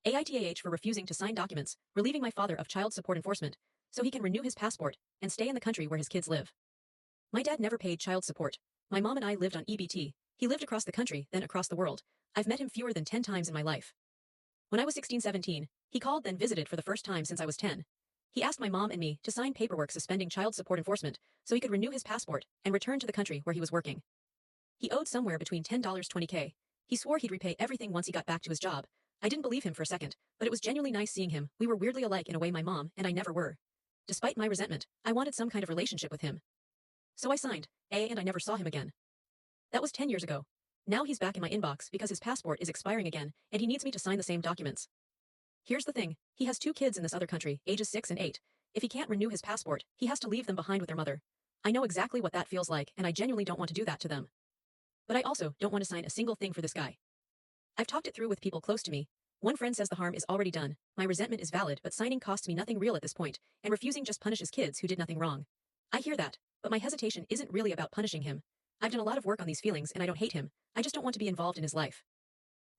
AITAH for refusing to sign documents, relieving my father of child support enforcement, so he can renew his passport and stay in the country where his kids live. My dad never paid child support. My mom and I lived on EBT. He lived across the country, then across the world. I've met him fewer than 10 times in my life. When I was 16-17, he called then visited for the first time since I was 10. He asked my mom and me to sign paperwork suspending child support enforcement so he could renew his passport and return to the country where he was working. He owed somewhere between $10-20K. He swore he'd repay everything once he got back to his job. I didn't believe him for a second, but it was genuinely nice seeing him. We were weirdly alike in a way my mom and I never were. Despite my resentment, I wanted some kind of relationship with him. So I signed, and I never saw him again. That was 10 years ago. Now he's back in my inbox because his passport is expiring again, and he needs me to sign the same documents. Here's the thing, he has 2 kids in this other country, ages 6 and 8. If he can't renew his passport, he has to leave them behind with their mother. I know exactly what that feels like, and I genuinely don't want to do that to them. But I also don't want to sign a single thing for this guy. I've talked it through with people close to me. One friend says the harm is already done. My resentment is valid, but signing costs me nothing real at this point, and refusing just punishes kids who did nothing wrong. I hear that, but my hesitation isn't really about punishing him. I've done a lot of work on these feelings and I don't hate him. I just don't want to be involved in his life.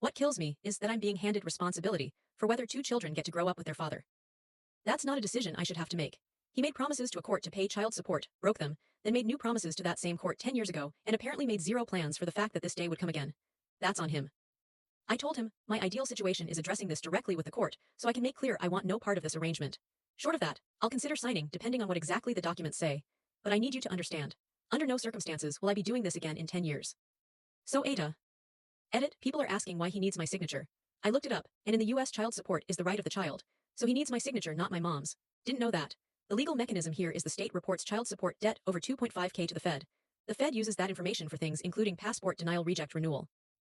What kills me is that I'm being handed responsibility for whether 2 children get to grow up with their father. That's not a decision I should have to make. He made promises to a court to pay child support, broke them, then made new promises to that same court 10 years ago, and apparently made zero plans for the fact that this day would come again. That's on him. I told him, my ideal situation is addressing this directly with the court, so I can make clear I want no part of this arrangement. Short of that, I'll consider signing depending on what exactly the documents say. But I need you to understand. Under no circumstances will I be doing this again in 10 years. So AITAH. Edit, people are asking why he needs my signature. I looked it up, and in the US child support is the right of the child. So he needs my signature, not my mom's. Didn't know that. The legal mechanism here is the state reports child support debt over 2.5K to the Fed. The Fed uses that information for things including passport denial, reject, renewal.